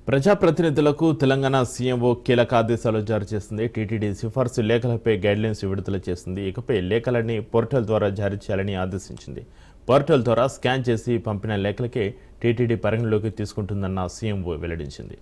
ప్రజాప్రతినిధులకు తెలంగాణ సీఎంఓ కీలక ఆదేశాలు జారీ చేస్తుంది. టీటీడీ సిఫార్సు లేఖలపై గైడ్లైన్స్ విడుదల చేస్తుంది. ఇకపై లేఖలన్నీ పోర్టల్ ద్వారా జారీ చేయాలని ఆదేశించింది. పోర్టల్ ద్వారా స్కాన్ చేసి పంపిన లేఖలకే టీటీడీ పరిగణలోకి తీసుకుంటుందన్న సీఎంఓ వెల్లడించింది.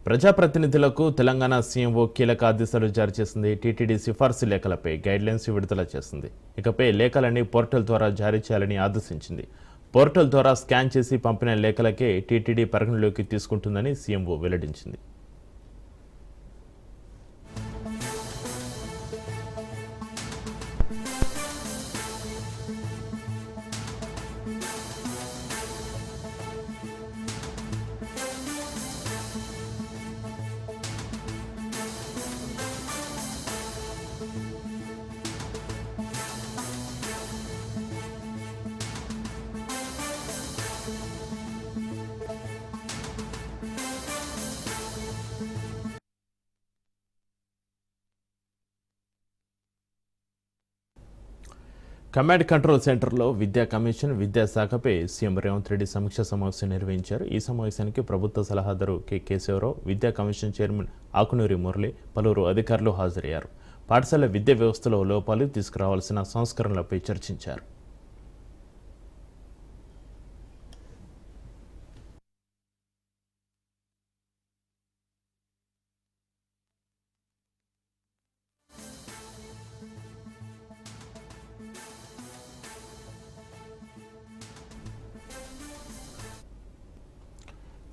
ప్రజాప్రతినిధులకు తెలంగాణ సీఎంఓ కీలక ఆదేశాలు జారీ చేసింది. టీటీడీ సిఫార్సు లేఖలపై గైడ్లైన్స్ విడుదల చేసింది. ఇకపై లేఖలన్నీ పోర్టల్ ద్వారా జారీ చేయాలని ఆదేశించింది. పోర్టల్ ద్వారా స్కాన్ చేసి పంపిన లేఖలకే టీటీడీ పరిగణలోకి తీసుకుంటుందని సీఎంఓ వెల్లడించింది. కమాండ్ కంట్రోల్ సెంటర్లో విద్యా కమిషన్, విద్యాశాఖపై సీఎం రేవంత్ రెడ్డి సమీక్ష సమావేశం నిర్వహించారు. ఈ సమావేశానికి ప్రభుత్వ సలహాదారు కె కేశవరావు, విద్యా కమిషన్ చైర్మన్ ఆకునూరి మురళి, పలువురు అధికారులు హాజరయ్యారు. పాఠశాల విద్యా వ్యవస్థలో లోపాలు, తీసుకురావాల్సిన సంస్కరణలపై చర్చించారు.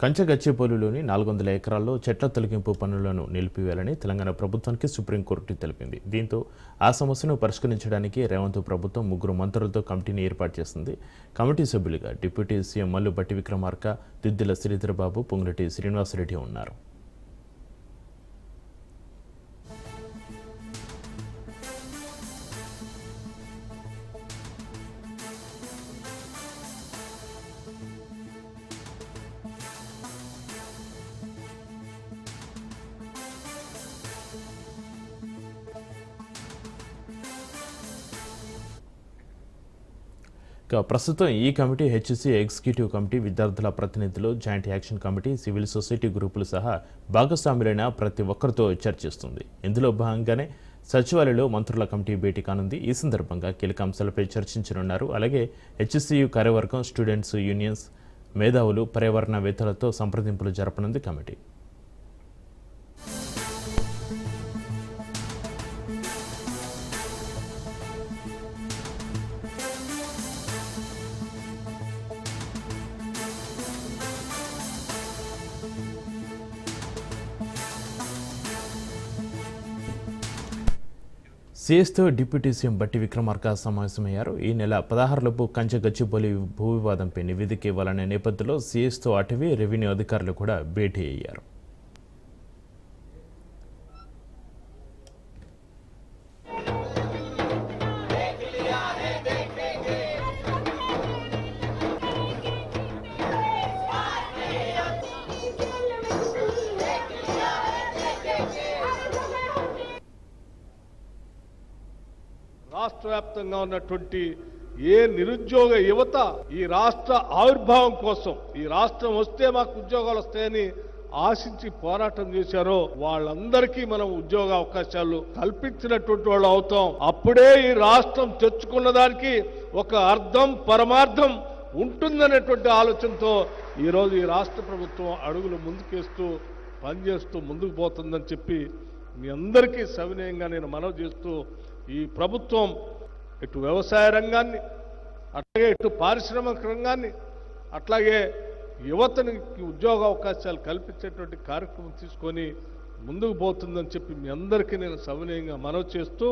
కంచగచ్చిబౌలిలోని 400 ఎకరాల్లో చెట్ల తొలగింపు పనులను నిలిపివేయాలని తెలంగాణ ప్రభుత్వానికి సుప్రీంకోర్టు తెలిపింది. దీంతో ఆ సమస్యను పరిష్కరించడానికి రేవంత్ ప్రభుత్వం 3 మంత్రులతో కమిటీని ఏర్పాటు చేసింది. కమిటీ సభ్యులుగా డిప్యూటీ సీఎం మల్లు భట్టి విక్రమార్క, దిద్దిల శ్రీధర్బాబు, పొంగులెట్టి శ్రీనివాసరెడ్డి ఉన్నారు. ప్రస్తుతం ఈ కమిటీ హెచ్సి ఎగ్జిక్యూటివ్ కమిటీ, విద్యార్థుల ప్రతినిధులు, joint action committee, civil society గ్రూపులు సహా భాగస్వాములైన ప్రతి ఒక్కరితో చర్చిస్తుంది. ఇందులో భాగంగానే సచివాలయంలో మంత్రుల కమిటీ భేటీ కానుంది. ఈ సందర్భంగా కీలక అంశాలపై చర్చించనున్నారు. అలాగే హెచ్సియు కార్యవర్గం, స్టూడెంట్స్ యూనియన్స్, మేధావులు, పర్యావరణవేత్తలతో సంప్రదింపులు జరపనుంది కమిటీ. సిఎస్తో డిప్యూటీ సీఎం భట్టి విక్రమార్క సమావేశమయ్యారు. ఈ నెల 16లోపు కంచగచ్చిబౌలి భూ వివాదంపై నివేదిక ఇవ్వాలనే నేపథ్యంలో సిఎస్తో అటవీ, రెవెన్యూ అధికారులు కూడా భేటీ అయ్యారు. రాష్ట్ర వ్యాప్తంగా ఉన్నటువంటి ఏ నిరుద్యోగ యువత ఈ రాష్ట్ర ఆవిర్భావం కోసం, ఈ రాష్ట్రం వస్తే మాకు ఉద్యోగాలు వస్తాయని ఆశించి పోరాటం చేశారో వాళ్ళందరికీ మనం ఉద్యోగ అవకాశాలు కల్పించినటువంటి వాళ్ళు అవుతాం. అప్పుడే ఈ రాష్ట్రం తెచ్చుకున్న దానికి ఒక అర్థం, పరమార్థం ఉంటుందనేటువంటి ఆలోచనతో ఈరోజు ఈ రాష్ట్ర ప్రభుత్వం అడుగులు ముందుకేస్తూ పనిచేస్తూ ముందుకు పోతుందని చెప్పి మీ అందరికీ సవినయంగా నేను మనవి చేస్తూ, ఈ ప్రభుత్వం ఇటు వ్యవసాయ రంగాన్ని, అట్లాగే ఇటు పారిశ్రామిక రంగాన్ని, అట్లాగే యువతనికి ఉద్యోగ అవకాశాలు కల్పించేటువంటి కార్యక్రమం తీసుకొని ముందుకు పోతుందని చెప్పి మీ అందరికీ నేను సవినయంగా మనవి చేస్తూ,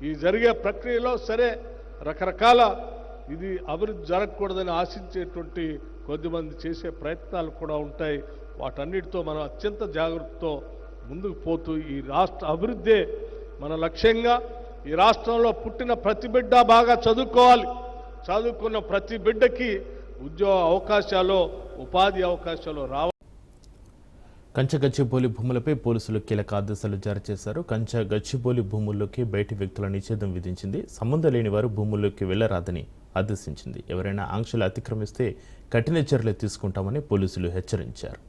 ఈ జరిగే ప్రక్రియలో సరే రకరకాల ఇది అభివృద్ధి జరగకూడదని ఆశించేటువంటి కొద్దిమంది చేసే ప్రయత్నాలు కూడా ఉంటాయి. వాటన్నిటితో మనం అత్యంత జాగ్రత్తతో ముందుకు పోతూ ఈ రాష్ట్ర అభివృద్ధే మన లక్ష్యంగా, ఈ రాష్ట్రంలో పుట్టిన ప్రతి బిడ్డ బాగా చదువుకోవాలి, చదువుకున్న ప్రతి బిడ్డకి ఉద్యోగ అవకాశాలు, ఉపాధి అవకాశాలు రావాలి. కంచగచ్చిబౌలి భూములపై పోలీసులు కీలక ఆదేశాలు జారీ చేశారు. కంచగచ్చిబౌలి భూముల్లోకి బయటి వ్యక్తుల నిషేధం విధించింది. సంబంధం లేని వారు భూముల్లోకి వెళ్లరాదని ఆదేశించింది. ఎవరైనా ఆంక్షలు అతిక్రమిస్తే కఠిన చర్యలు తీసుకుంటామని పోలీసులు హెచ్చరించారు.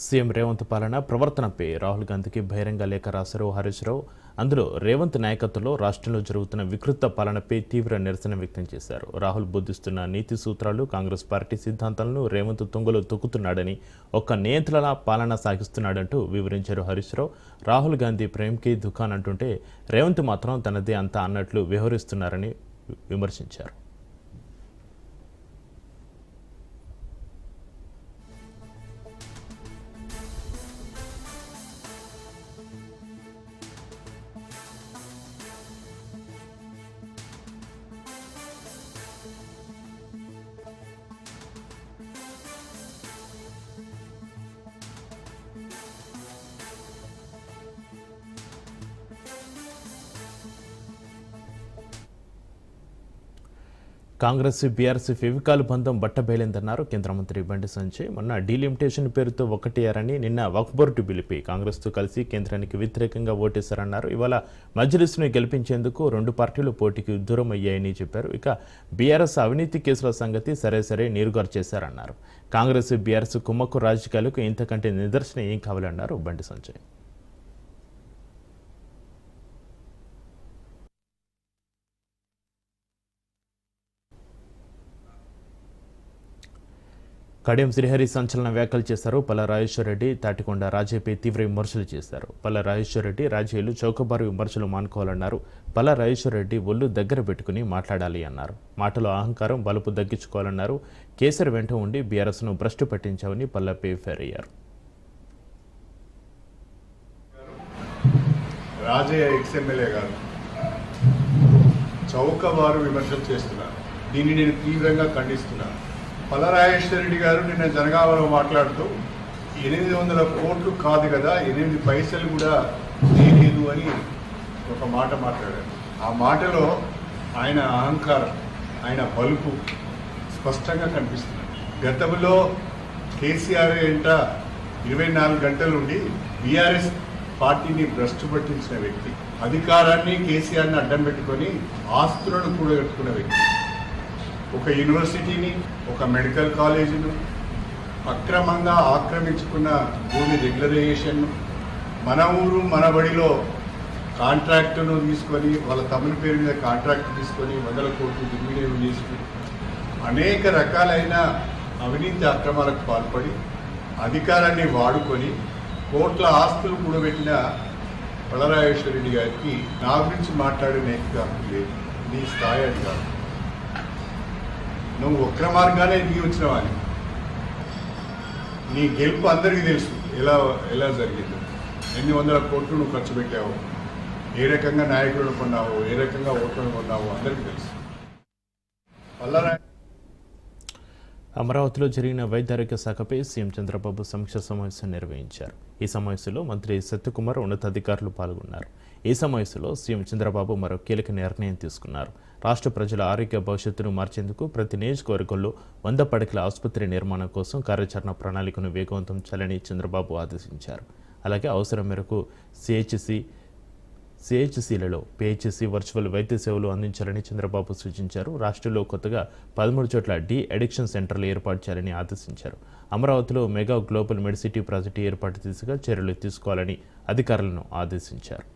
సీఎం రేవంత్ పాలన ప్రవర్తనపై రాహుల్ గాంధీకి బహిరంగ లేఖ రాశారు హరీష్ రావు. అందులో రేవంత్ నాయకత్వంలో రాష్ట్రంలో జరుగుతున్న వికృత పాలనపై తీవ్ర నిరసన వ్యక్తం చేశారు. రాహుల్ బోధిస్తున్న నీతి సూత్రాలు, కాంగ్రెస్ పార్టీ సిద్ధాంతాలను రేవంత్ తుంగలో తొక్కుతున్నాడని, ఒక్క నియంత్రణ పాలన సాగిస్తున్నాడంటూ వివరించారు హరీష్ రావు. రాహుల్ గాంధీ ప్రేమ్కి దుకాన్ అంటుంటే రేవంత్ మాత్రం తనదే అంతా అన్నట్లు వ్యవహరిస్తున్నారని విమర్శించారు. కాంగ్రెస్ బీఆర్ఎస్ ఫెవికాల్ బంధం బట్టబయలిందన్నారు కేంద్ర మంత్రి బండి సంజయ్. మొన్న డీలిమిటేషన్ పేరుతో ఒకటేయారని, నిన్న వక్ఫ్ బోర్డు బిల్లుపై కాంగ్రెస్తో కలిసి కేంద్రానికి వ్యతిరేకంగా ఓటేశారన్నారు. ఇవాళ మజ్లిస్ను గెలిపించేందుకు రెండు పార్టీలు పోటీకి దూరం అయ్యాయని చెప్పారు. ఇక బీఆర్ఎస్ అవినీతి కేసుల సంగతి సరే నీరుగారు చేశారన్నారు. కాంగ్రెస్ బీఆర్ఎస్ కుమ్మక్కు రాజకీయాలకు ఇంతకంటే నిదర్శనం ఏం కావాలన్నారు బండి సంజయ్. కడియం శ్రీహరి సంచలన వ్యాఖ్యలు చేశారు. పల్లా రాజేశ్వర రెడ్డి తాటికొండ రాజయ్యపై తీవ్ర విమర్శలు చేశారు. పల్లా రాజేశ్వర రెడ్డి రాజయ్యలు చౌకబారు విమర్శలు మానుకోవాలన్నారు. పల్లా రాజేశ్వర రెడ్డి ఒళ్ళు దగ్గర పెట్టుకుని మాట్లాడాలి అన్నారు. మాటలో అహంకారం, బలుపు దగ్గించుకోవాలన్నారు. కేసరి వెంట ఉండి బీఆర్ఎస్ను భ్రష్టు పట్టించామని పల్లాపై ఫైర్ అయ్యారు. రాజయ్య ఎక్స్ఎమ్మెల్యే గారు చౌకబారు విమర్శలు చేస్తున్నారు. దీన్ని నేను తీవ్రంగా ఖండిస్తున్నాను. పల్లరాజేశ్వర రెడ్డి గారు నిన్న జనగామలో మాట్లాడుతూ 800 కోట్లు కాదు కదా, 8 పైసలు కూడా లేదు అని ఒక మాట మాట్లాడారు. ఆ మాటలో ఆయన అహంకారం, ఆయన బలుపు స్పష్టంగా కనిపిస్తుంది. గతంలో కేసీఆర్ వెంట 24 గంటలు ఉండి బీఆర్ఎస్ పార్టీని భ్రష్టు పట్టించిన వ్యక్తి, అధికారాన్ని కేసీఆర్ని అడ్డం పెట్టుకొని ఆస్తులను కూడగట్టుకున్న వ్యక్తి, ఒక యూనివర్సిటీని, ఒక మెడికల్ కాలేజీను అక్రమంగా ఆక్రమించుకున్న భూమి రెగ్యులరైజేషన్ను, మన ఊరు మన బడిలో కాంట్రాక్టును తీసుకొని వాళ్ళ తమ్ముని పేరు మీద కాంట్రాక్ట్ తీసుకొని 100 కోట్లు దుర్వినియోగం చేసి అనేక రకాలైన అవినీతి అక్రమాలకు పాల్పడి అధికారాన్ని వాడుకొని కోట్ల ఆస్తులు కూడబెట్టిన పల్లరాజేశ్వర రెడ్డి గారికి నా గురించి మాట్లాడే నైతిక హక్కు లేదు. నీ స్థాయి అది కాదు. నువ్వు వక్ర మార్గానే దిగి వచ్చినవాని. నీ గెలుపు అందరికీ తెలుసు ఎలా జరిగిందో. ఎన్ని వందల కోట్లు నువ్వు ఖర్చు పెట్టావు, ఏ రకంగా నాయకులను కొన్నావు, ఏ రకంగా ఓట్లను కొన్నావు అందరికీ తెలుసు. అమరావతిలో జరిగిన వైద్యారోగ్య శాఖపై సీఎం చంద్రబాబు సమీక్ష సమావేశం నిర్వహించారు. ఈ సమావేశంలో మంత్రి సత్యకుమార్, ఉన్నతాధికారులు పాల్గొన్నారు. ఈ సమావేశంలో సీఎం చంద్రబాబు మరో కీలక నిర్ణయం తీసుకున్నారు. రాష్ట్ర ప్రజల ఆరోగ్య భవిష్యత్తును మార్చేందుకు ప్రతి నియోజకవర్గంలో 100 పడకల ఆసుపత్రి నిర్మాణం కోసం కార్యాచరణ ప్రణాళికను వేగవంతం చేయాలని చంద్రబాబు ఆదేశించారు. అలాగే అవసరం మేరకు సిహెచ్సిలలో పిహెచ్సి వర్చువల్ వైద్య సేవలు అందించాలని చంద్రబాబు సూచించారు. రాష్ట్రంలో కొత్తగా 13 చోట్ల డి అడిక్షన్ సెంటర్లు ఏర్పాటు చేయాలని ఆదేశించారు. అమరావతిలో మెగా గ్లోబల్ మెడిసిటీ ప్రాజెక్టు ఏర్పాటు దిశగా చర్యలు తీసుకోవాలని అధికారులను ఆదేశించారు.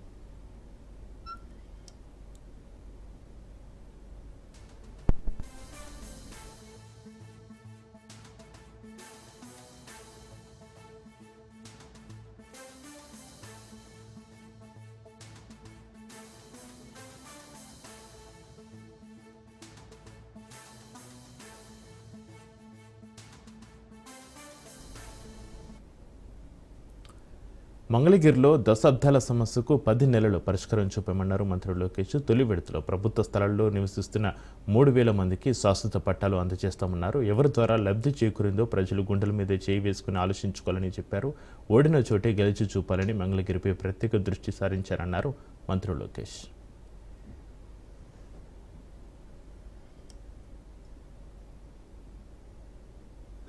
మంగళగిరిలో దశాబ్దాల సమస్యకు 10 నెలలు పరిష్కారం చూపామన్నారు మంత్రి లోకేష్. తొలి విడతలో ప్రభుత్వ స్థలాల్లో నివసిస్తున్న 3,000 మందికి శాశ్వత పట్టాలు అందజేస్తామన్నారు. ఎవరి ద్వారా లబ్ధి చేకూరిందో ప్రజలు గుండెల మీద చేయి వేసుకుని ఆలోచించుకోవాలని చెప్పారు. ఓడిన చోటే గెలిచి చూపాలని మంగళగిరిపై ప్రత్యేక దృష్టి సారించారన్నారు మంత్రి లోకేష్.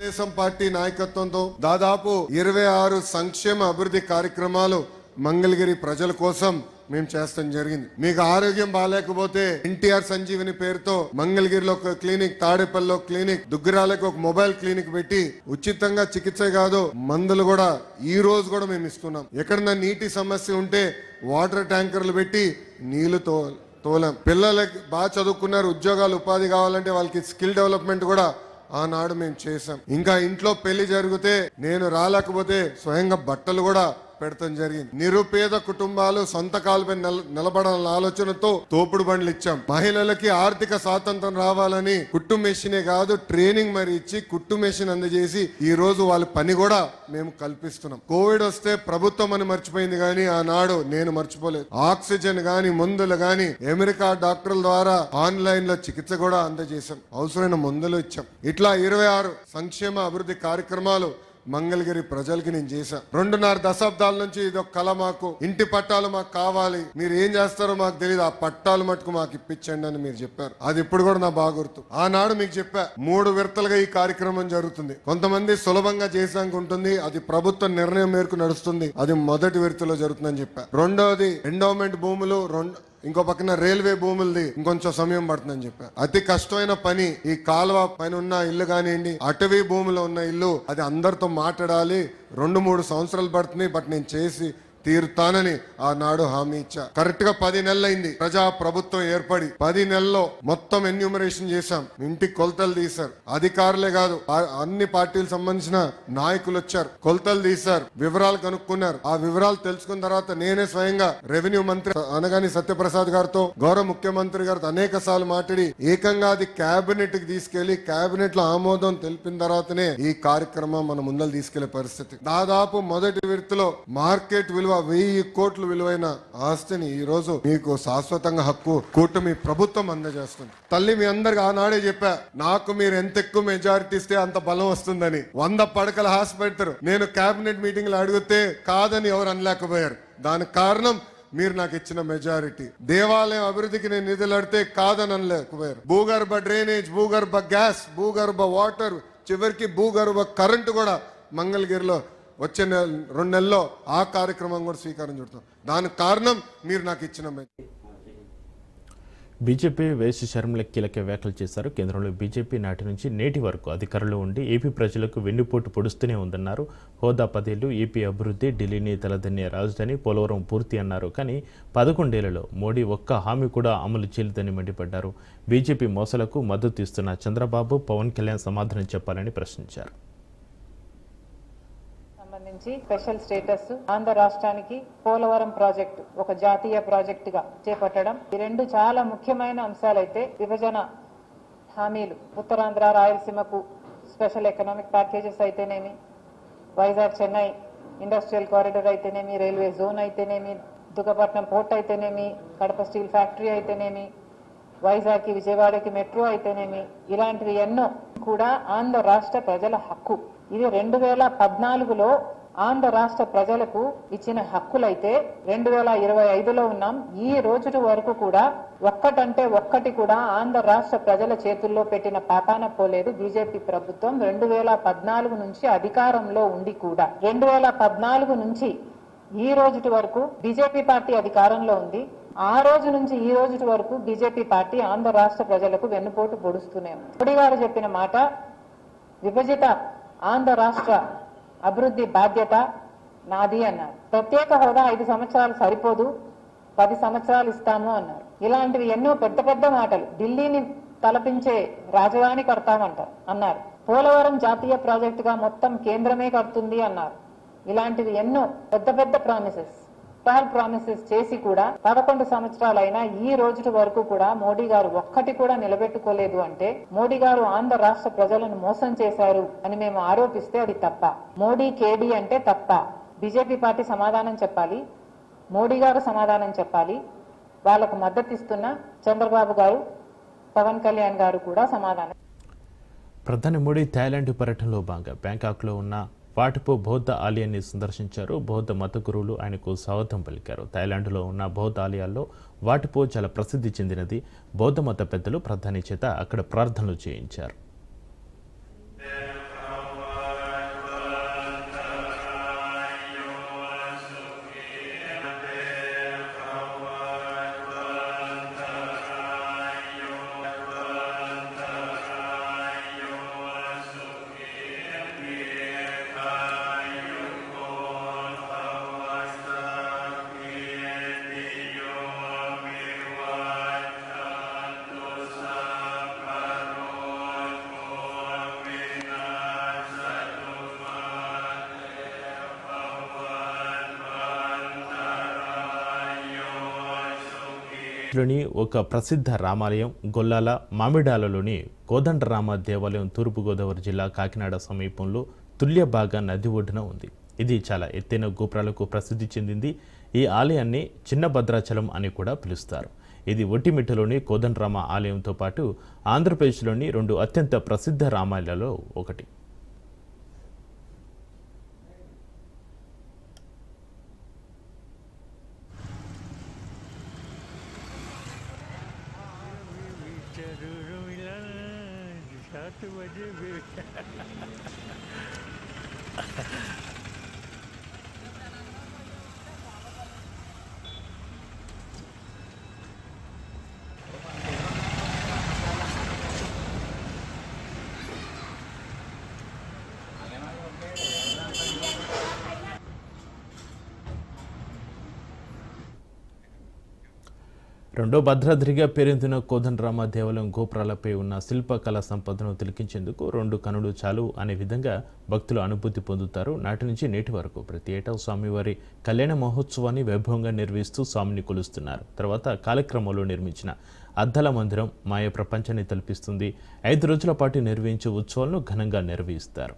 తెలుగుదేశం పార్టీ నాయకత్వంతో దాదాపు 26 సంక్షేమ అభివృద్ధి కార్యక్రమాలు మంగళగిరి ప్రజల కోసం మేము చేస్తాం జరిగింది. మీకు ఆరోగ్యం బాగాలేకపోతే ఎన్టీఆర్ సంజీవిని పేరుతో మంగళగిరిలో ఒక క్లినిక్, తాడేపల్లిలో క్లినిక్, దుగ్గిరాలకు ఒక మొబైల్ క్లినిక్ పెట్టి ఉచితంగా చికిత్స కాదు మందులు కూడా ఈ రోజు కూడా మేము ఇస్తున్నాం. ఎక్కడన్నా నీటి సమస్య ఉంటే వాటర్ ట్యాంకర్లు పెట్టి నీళ్లు తోలాం. పిల్లలకి బాగా చదువుకున్నారు, ఉద్యోగాలు ఉపాధి కావాలంటే వాళ్ళకి స్కిల్ డెవలప్మెంట్ కూడా ఆనాడు మేము చేశాం. ఇంకా ఇంట్లో పెళ్లి జరిగితే నేను రాలేకపోతే స్వయంగా బట్టలు కూడా పెడతాం జరిగింది. నిరుపేద కుటుంబాలు సొంత కాలుపై నిలబడాలన్న ఆలోచనతో తోపుడు బండ్లు ఇచ్చాం. మహిళలకి ఆర్థిక స్వాతంత్రం రావాలని కుట్టు మెషినే కాదు ట్రైనింగ్ మరి ఇచ్చి కుట్టు మెషిన్ అందజేసి ఈ రోజు వాళ్ళ పని కూడా మేము కల్పిస్తున్నాం. కోవిడ్ వస్తే ప్రభుత్వం అని మర్చిపోయింది కానీ ఆనాడు నేను మర్చిపోలేదు. ఆక్సిజన్ గాని మందులు గాని అమెరికా డాక్టర్ల ద్వారా ఆన్లైన్ లో చికిత్స కూడా అందజేశాం. అవసరమైన మందులు ఇచ్చాం. ఇట్లా 26 సంక్షేమ అభివృద్ధి కార్యక్రమాలు మంగళగిరి ప్రజలకి నేను చేశాను. 2.5 దశాబ్దాల నుంచి ఇది ఒక కళ. మాకు ఇంటి పట్టాలు మాకు కావాలి, మీరు ఏం చేస్తారో మాకు తెలియదు, ఆ పట్టాలు మటుకు మాకు ఇప్పించండి అని మీరు చెప్పారు. అది ఇప్పుడు కూడా నా బాగా గుర్తు. ఆనాడు మీకు చెప్పా 3 విడతలుగా ఈ కార్యక్రమం జరుగుతుంది. కొంతమంది సులభంగా చేసాక ఉంటుంది, అది ప్రభుత్వ నిర్ణయం మేరకు నడుస్తుంది. అది మొదటి విడతలో జరుగుతుందని చెప్పా. రెండోది ఎండోమెంట్ భూములు, ఇంకో పక్కన రైల్వే భూములది ఇంకొంచెం సమయం పడుతుందని చెప్పారు. అతి కష్టమైన పని ఈ కాలువ పైన ఉన్న ఇల్లు కానివ్వండి, అటవీ భూమిలో ఉన్న ఇల్లు, అది అందరితో మాట్లాడాలి. 2-3 సంవత్సరాలు పడుతుంది, బట్ నేను చేసి తీరుతానని ఆనాడు హామీ ఇచ్చా. కరెక్ట్ గా 10 నెలలైంది ప్రజా ప్రభుత్వం ఏర్పడి. 10 నెలల్లో మొత్తం ఎన్యూమరేషన్ చేశాం. ఇంటికి కొలతలు తీశారు. అధికారులే కాదు అన్ని పార్టీలకు సంబంధించిన నాయకులు వచ్చారు, కొలతలు తీశారు, వివరాలు కనుక్కున్నారు. ఆ వివరాలు తెలుసుకున్న తర్వాత నేనే స్వయంగా రెవెన్యూ మంత్రి అనగాని సత్యప్రసాద్ గారితో, గౌరవ ముఖ్యమంత్రి గారితో అనేక సార్లు మాట్లాడి ఏకంగా అది కేబినెట్ కి తీసుకెళ్లి కేబినెట్ లో ఆమోదం తెలిపిన తర్వాతనే ఈ కార్యక్రమం మన ముందర తీసుకెళ్లే పరిస్థితి. దాదాపు మొదటి విడతలో మార్కెట్ విలువ 1000 కోట్ల విలువైన ఆస్తిని ఈ రోజు మీకు శాశ్వతంగా హక్కు కూటమి ప్రభుత్వం అందజేస్తుంది. తల్లి మీ అందరికి ఆనాడే చెప్పా, నాకు మీరు ఎంత ఎక్కువ మెజారిటీ ఇస్తే అంత బలం వస్తుందని. 100 పడకల హాస్పిటల్ నేను కేబినెట్ మీటింగ్ లో అడిగితే కాదని ఎవరు అనలేకపోయారు. దానికి కారణం మీరు నాకు ఇచ్చిన మెజారిటీ. దేవాలయం అభివృద్ధికి నేను నిధులు అడితే కాదని అనలేకపోయారు. భూగర్భ డ్రైనేజ్, భూగర్భ గ్యాస్, భూగర్భ వాటర్, చివరికి భూగర్భ కరెంటు కూడా మంగళగిరిలో వచ్చే 2 నెలల్లో ఆ కార్యక్రమం కూడా స్వీకారం చుడతాం. దానికి కారణం మీరు నాకు ఇచ్చిన బీజేపీ వైఎస్ షర్మిల కీలక వ్యాఖ్యలు చేశారు. కేంద్రంలో బీజేపీ నాటి నుంచి నేటి వరకు అధికారంలో ఉండి ఏపీ ప్రజలకు వెన్నుపోటు పొడుస్తూనే ఉందన్నారు. హోదా 10 ఏళ్లు, ఏపీ అభివృద్ధి, ఢిల్లీని తలదన్నే రాజధాని, పోలవరం పూర్తి అన్నారు. కానీ 11 ఏళ్లలో మోడీ ఒక్క హామీ కూడా అమలు చేయలేదని మండిపడ్డారు. బీజేపీ మోసాలకు మద్దతు ఇస్తున్న చంద్రబాబు, పవన్ కళ్యాణ్ సమాధానం చెప్పాలని ప్రశ్నించారు. స్పెషల్ స్టేటస్, ఆంధ్ర రాష్ట్రానికి పోలవరం ప్రాజెక్టు ఒక జాతీయ ప్రాజెక్టుగా చేపట్టడం, ఈ 2 చాలా ముఖ్యమైన అంశాలైతే విభజన హామీలు, ఉత్తరాంధ్ర రాయలసీమకు స్పెషల్ ఎకనామిక్ ప్యాకేజెస్ అయితేనేమి, వైజాగ్ చెన్నై ఇండస్ట్రియల్ కారిడార్ అయితేనేమి, రైల్వే జోన్ అయితేనేమి, దుగ్గపట్నం పోర్ట్ అయితేనేమి, కడప స్టీల్ ఫ్యాక్టరీ అయితేనేమి, వైజాగ్కి విజయవాడకి మెట్రో అయితేనేమి, ఇలాంటివి ఎన్నో కూడా ఆంధ్ర రాష్ట్ర ప్రజల హక్కు. ఇది 2014లో ఆంధ్ర రాష్ట్ర ప్రజలకు ఇచ్చిన హక్కులైతే 2025లో ఉన్నాం. ఈ రోజు వరకు కూడా ఒక్కటంటే ఒక్కటి కూడా ఆంధ్ర రాష్ట్ర ప్రజల చేతుల్లో పెట్టిన పాపాన పోలేదు బీజేపీ ప్రభుత్వం. 2014 నుంచి అధికారంలో ఉండి కూడా 2014 నుంచి ఈ రోజు వరకు బీజేపీ పార్టీ అధికారంలో ఉంది. ఆ రోజు నుంచి ఈ రోజు వరకు బీజేపీ పార్టీ ఆంధ్ర రాష్ట్ర ప్రజలకు వెన్నుపోటు పొడుస్తూనే ఉంది. మోడీ గారు చెప్పిన మాట, విభజిత ఆంధ్ర రాష్ట్ర అభివృద్ధి బాధ్యత నాది అన్నారు. ప్రత్యేక హోదా 5 సంవత్సరాలు సరిపోదు, 10 సంవత్సరాలు ఇస్తాము అన్నారు. ఇలాంటివి ఎన్నో పెద్ద పెద్ద మాటలు. ఢిల్లీని తలపించే రాజధాని కడతామంటారు అన్నారు. పోలవరం జాతీయ ప్రాజెక్టుగా మొత్తం కేంద్రమే కడుతుంది అన్నారు. ఇలాంటివి ఎన్నో పెద్ద పెద్ద ప్రామిసెస్ చేసి కూడా 11 సంవత్సరాలైనా ఈ రోజు వరకు కూడా మోడీ గారు ఒక్కటి కూడా నిలబెట్టుకోలేదు అంటే మోడీ గారు ఆంధ్ర రాష్ట్ర ప్రజలను మోసం చేశారు అని మేము ఆరోపిస్తే అది తప్ప. మోడీ కేడీ అంటే తప్ప. బీజేపీ పార్టీ సమాధానం చెప్పాలి, మోడీ గారు సమాధానం చెప్పాలి, వాళ్లకు మద్దతు ఇస్తున్న చంద్రబాబు గారు, పవన్ కళ్యాణ్ గారు కూడా సమాధానం. ప్రధాని మోడీ థాయిలాండ్ పర్యటనలో భాగంగా బ్యాంకాక్లో ఉన్న వాటిపో బౌద్ధ ఆలయాన్ని సందర్శించారు. బౌద్ధ మత గురువులు ఆయనకు స్వాగతం పలికారు. థాయిలాండ్లో ఉన్న బౌద్ధ ఆలయాల్లో వాటిపో చాలా ప్రసిద్ధి చెందినది. బౌద్ధ మత పెద్దలు ప్రధాని చేత అక్కడ ప్రార్థనలు చేయించారు. లోని ఒక ప్రసిద్ధ రామాలయం గొల్లాల మామిడాలలోని కోదండరామ దేవాలయం తూర్పుగోదావరి జిల్లా కాకినాడ సమీపంలో తుల్యభాగా నది ఒడ్డున ఉంది. ఇది చాలా ఎత్తైన గోపురాలకు ప్రసిద్ధి చెందింది. ఈ ఆలయాన్ని చిన్న భద్రాచలం అని కూడా పిలుస్తారు. ఇది ఒట్టిమిట్టలోని కోదండరామ ఆలయంతో పాటు ఆంధ్రప్రదేశ్లోని 2 అత్యంత ప్రసిద్ధ రామాలయాలలో ఒకటి. రెండో భద్రాద్రిగా పేరొందిన కోదండరామ దేవాలయం గోపురాలపై ఉన్న శిల్పకళా సంపదను తిలకించేందుకు 2 కనులు చాలు అనే విధంగా భక్తులు అనుభూతి పొందుతారు. నాటి నుంచి నేటి వరకు ప్రతి ఏటా స్వామివారి కళ్యాణ మహోత్సవాన్ని వైభవంగా నిర్వహిస్తూ స్వామిని కొలుస్తున్నారు. తర్వాత కాలక్రమంలో నిర్మించిన అద్దాల మందిరం మాయ ప్రపంచాన్ని తలపిస్తుంది. 5 రోజుల పాటు నిర్వహించే ఉత్సవాలను ఘనంగా నిర్వహిస్తారు.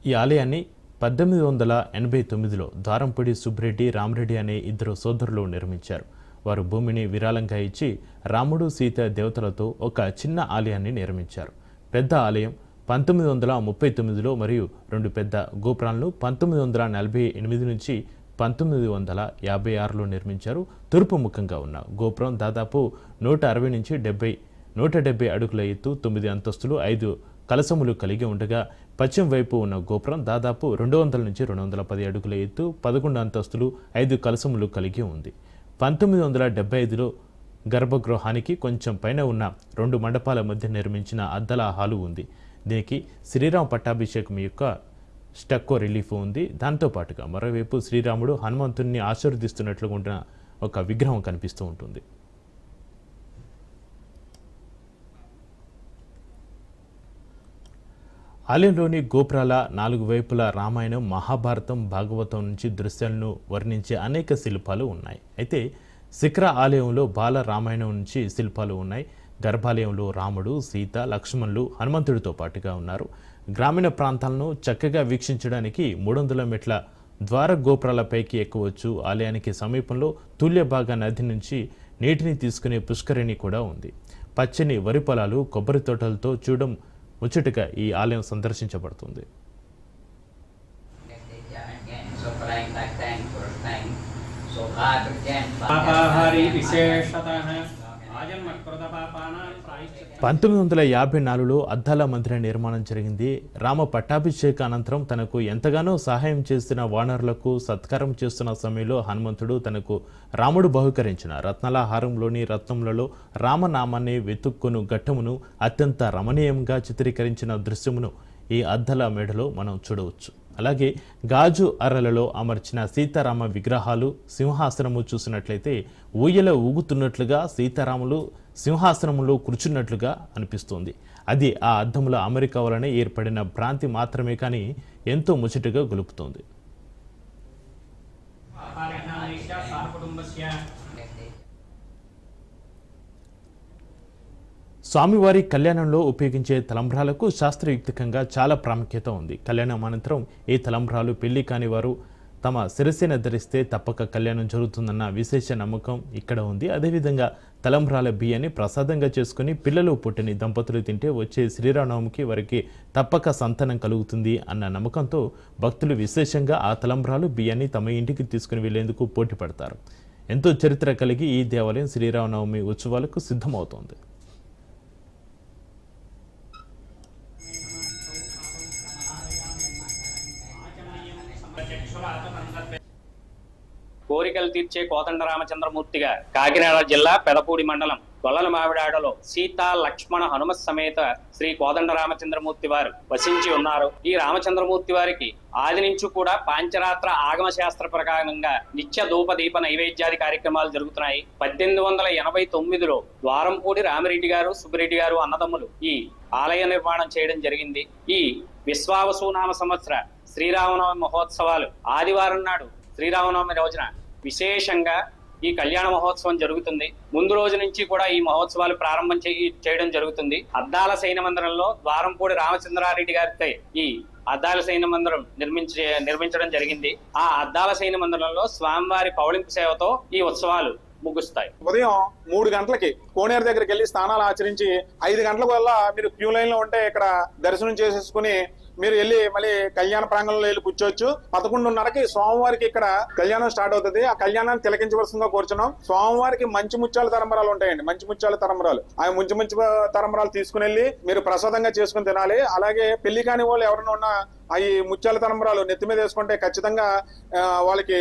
ఈ ఆలయాన్ని 1889లో ద్వారంపూడి సుబ్బరెడ్డి, రామరెడ్డి అనే 2 సోదరులు నిర్మించారు. వారు భూమిని విరాళంగా ఇచ్చి రాముడు, సీత దేవతలతో ఒక చిన్న ఆలయాన్ని నిర్మించారు. పెద్ద ఆలయం 1939లో మరియు 2 పెద్ద గోపురాలను 1948 నుంచి 1956లో నిర్మించారు. తూర్పు ముఖంగా ఉన్న గోపురం దాదాపు 160 నుంచి 170 అడుగుల ఎత్తు, 9 అంతస్తులు, 5 కలసములు కలిగి ఉండగా పశ్చిమ వైపు ఉన్న గోపురం దాదాపు 200 నుంచి 210 అడుగుల ఎత్తు, 11 అంతస్తులు, 5 కలసములు కలిగి ఉంది. 1975లో గర్భగృహానికి కొంచెం పైన ఉన్న 2 మండపాల మధ్య నిర్మించిన అద్దల హాలు ఉంది. దీనికి శ్రీరామ పట్టాభిషేకం యొక్క స్టక్కో రిలీఫ్ ఉంది. దాంతోపాటుగా మరోవైపు శ్రీరాముడు హనుమంతుడిని ఆశీర్వదిస్తున్నట్లుగా ఉన్న ఒక విగ్రహం కనిపిస్తూ ఉంటుంది. ఆలయంలోని గోపురాల 4 వైపులా రామాయణం, మహాభారతం, భాగవతం నుంచి దృశ్యాలను వర్ణించే అనేక శిల్పాలు ఉన్నాయి. అయితే శిఖర ఆలయంలో బాల రామాయణం నుంచి శిల్పాలు ఉన్నాయి. గర్భాలయంలో రాముడు, సీత, లక్ష్మణులు హనుమంతుడితో పాటుగా ఉన్నారు. గ్రామీణ ప్రాంతాలను చక్కగా వీక్షించడానికి 300 మెట్ల ద్వార గోపురాలపైకి ఎక్కవచ్చు. ఆలయానికి సమీపంలో తుల్యభాగా నది నుంచి నీటిని తీసుకునే పుష్కరిణి కూడా ఉంది. పచ్చని వరి పొలాలు, కొబ్బరి తోటలతో చూడడం ముచ్చటగా ఈ ఆలయం సందర్శించబడుతుంది. పంతొమ్మిది 1954లో అద్దాల మందిర నిర్మాణం జరిగింది. రామ పట్టాభిషేక అనంతరం తనకు ఎంతగానో సహాయం చేసిన వానరులకు సత్కారం చేస్తున్న సమయంలో హనుమంతుడు తనకు రాముడు బహుకరించిన రత్నాల హారంలోని రత్నములలో రామనామాన్ని వెతుక్కును ఘట్టమును అత్యంత రమణీయంగా చిత్రీకరించిన దృశ్యమును ఈ అద్దాల మేడలో మనం చూడవచ్చు. అలాగే గాజు అరలలో అమర్చిన సీతారామ విగ్రహాలు, సింహాసనము చూసినట్లయితే ఊయల ఊగుతున్నట్లుగా సీతారాములు సింహాసనములో కూర్చున్నట్లుగా అనిపిస్తుంది. అది ఆ అద్దముల అమరిక వలన ఏర్పడిన భ్రాంతి మాత్రమే కానీ ఎంతో ముచ్చటగా గొలుపుతోంది. స్వామివారి కళ్యాణంలో ఉపయోగించే తలంబ్రాలకు శాస్త్రయుక్తికంగా చాలా ప్రాముఖ్యత ఉంది. కళ్యాణం అనంతరం ఈ తలంబ్రాలు పెళ్లి కాని వారు తమ శిరస్సున ధరిస్తే తప్పక కళ్యాణం జరుగుతుందన్న విశేష నమ్మకం ఇక్కడ ఉంది. అదేవిధంగా తలంబ్రాల బియ్యాన్ని ప్రసాదంగా చేసుకుని పిల్లలు పుట్టిన దంపతులు తింటే వచ్చే శ్రీరామనవమికి వారికి తప్పక సంతానం కలుగుతుంది అన్న నమ్మకంతో భక్తులు విశేషంగా ఆ తలంబ్రాలు బియ్యాన్ని తమ ఇంటికి తీసుకుని వెళ్లేందుకు పోటీ పడతారు. ఎంతో చరిత్ర కలిగి ఈ దేవాలయం శ్రీరామనవమి ఉత్సవాలకు సిద్ధమవుతోంది. కోరికలు తీర్చే కోదండ రామచంద్రమూర్తిగా కాకినాడ జిల్లా పెదపూడి మండలం గొల్లల మావిడాడలో సీతా లక్ష్మణ హనుమ సమేత శ్రీ కోదండ రామచంద్రమూర్తి వారు వసించి ఉన్నారు. ఈ రామచంద్రమూర్తి వారికి ఆది నుంచి కూడా పాంచరాత్ర ఆగమ శాస్త్ర ప్రకారంగా నిత్య ధూప దీప నైవేద్యాది కార్యక్రమాలు జరుగుతున్నాయి. 1889లో ద్వారంపూడి రామిరెడ్డి గారు సుబ్బిరెడ్డి గారు అన్నదమ్ములు ఈ ఆలయ నిర్మాణం చేయడం జరిగింది. ఈ విశ్వావసునామ సంవత్సర శ్రీరామనవమి మహోత్సవాలు ఆదివారం నాడు శ్రీరామనవమి రోజున విశేషంగా ఈ కళ్యాణ మహోత్సవం జరుగుతుంది. ముందు రోజు నుంచి కూడా ఈ మహోత్సవాలు ప్రారంభం చేయడం జరుగుతుంది. అద్దాల సైన మందిరంలో ద్వారంపూడి రామచంద్రారెడ్డి గారితో ఈ అద్దాల సైన మందిరం నిర్మించడం జరిగింది. ఆ అద్దాల సైన మందిరంలో స్వామివారి పౌళింపు సేవతో ఈ ఉత్సవాలు ముగుస్తాయి. ఉదయం 3 గంటలకి కోనేరు దగ్గరికి వెళ్ళి స్నానాలు ఆచరించి 5 గంటల వల్ల మీరు క్యూ లైన్ లో ఉంటే ఇక్కడ దర్శనం చేసేసుకుని మీరు వెళ్ళి మళ్ళీ కళ్యాణ ప్రాంగణంలో వెళ్ళి కూర్చోవచ్చు. 11:30కి స్వామివారికి ఇక్కడ కళ్యాణం స్టార్ట్ అవుతుంది. ఆ కళ్యాణాన్ని తిలకించవలసిందిగా కోరుచున్నాం. స్వామివారికి మంచి ముత్యాల తరంబరాలు ఉంటాయండి. మంచి ముత్యాల తరంబరాలు ఆ మంచి తరంబరాలు తీసుకుని వెళ్ళి మీరు ప్రసాదంగా చేసుకుని తినాలి. అలాగే పెళ్లి కాని వాళ్ళు ఎవరైనా ఉన్నా ఈ ముత్యాల తరంబరాలు నెత్తి మీద వేసుకుంటే ఖచ్చితంగా వాళ్ళకి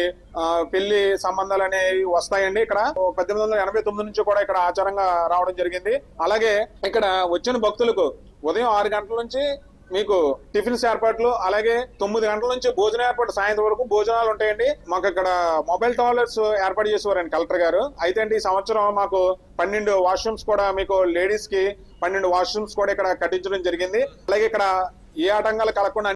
పెళ్లి సంబంధాలు అనేవి వస్తాయండి. ఇక్కడ 1889 నుంచి కూడా ఇక్కడ ఆచారంగా రావడం జరిగింది. అలాగే ఇక్కడ వచ్చిన భక్తులకు ఉదయం 6 గంటల నుంచి మీకు టిఫిన్స్ ఏర్పాట్లు, అలాగే 9 గంటల నుంచి భోజన ఏర్పాటు, సాయంత్రం వరకు భోజనాలు ఉంటాయండి. మాకు ఇక్కడ మొబైల్ టాయిలెట్స్ ఏర్పాటు చేసేవారండి కలెక్టర్ గారు. అయితే ఈ సంవత్సరం మాకు 12 వాష్రూమ్స్ కూడా మీకు లేడీస్ కి 12 వాష్రూమ్స్ కూడా ఇక్కడ కట్టించడం జరిగింది. అలాగే ఇక్కడ ఏ ఆటంకాలు కలగకుండా